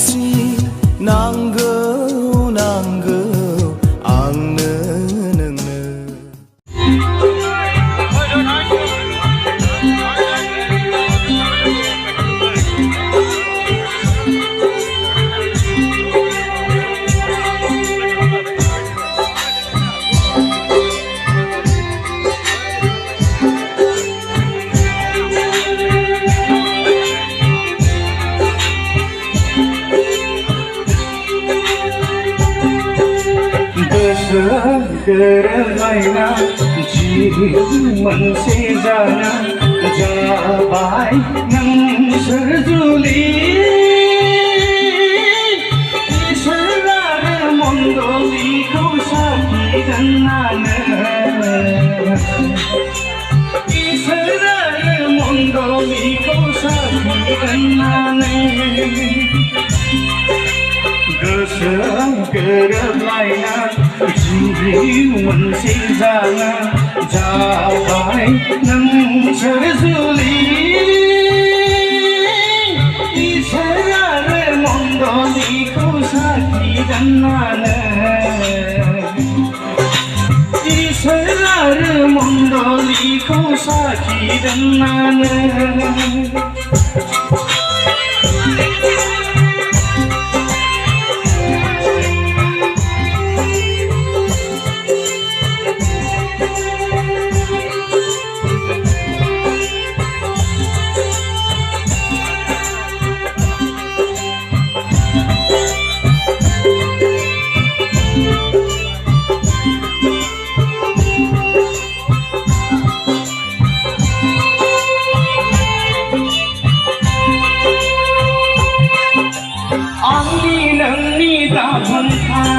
मानसि नांगौ नांगौ आंनो नोंनो गोरोबलायना जिउ मोनसे जाना जाबाय नोंसोर जुलि इसोर आरो मण्डलीखौ साखि दोननानै इसोर आरो मण्डलीखौ साखि दोननानै गोसो गोरोबलायना जिउ मोनसे जाना जाबाय नोंसोर जुलि इसोर आरो मण्डलीखौ साखि दोननानै इसोर आरो मण्डलीखौ साखि दोननानै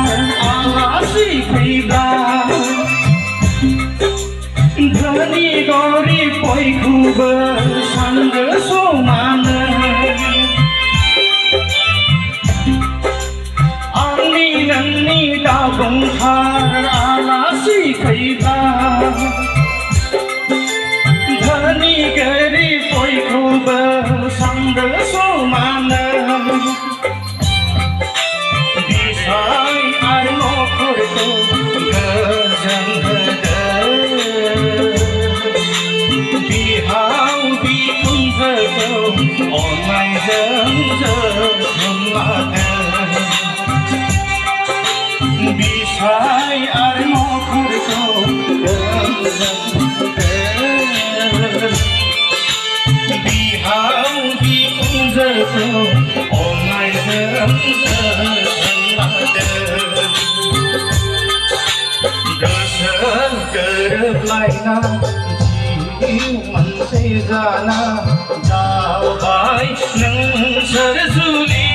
आलासि फैब्ला धनी गरिब बयखौबो सानगो समानै आंनि नोंनि दाबुंथार आलासि फैब्ला धनी गरिब बयखौबो सानगो समानै बिहाव बिखुनजोखौ अननायजों जोथोन लादों बिसाय आरो नखरखौ बिहाव बिखुनजोखौ अननायजों जोथोन लादों गोसो गोरोबलायना मोनसे जाना जाबाय नोंसोर जुलि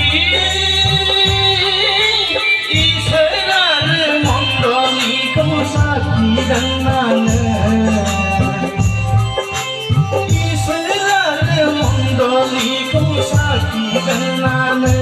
इसोर आरो मण्डलीखौ साखि दोननानै इसोर आरो मण्डलीखौ साखि दोननानै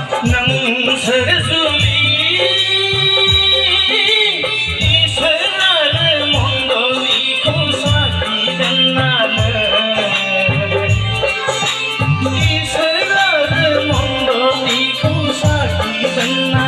नोंसोर जुलि इसोर आरो मण्डलिखौ साखि दोननानै इसोर आरो मण्डलिखौ साखि दोननानै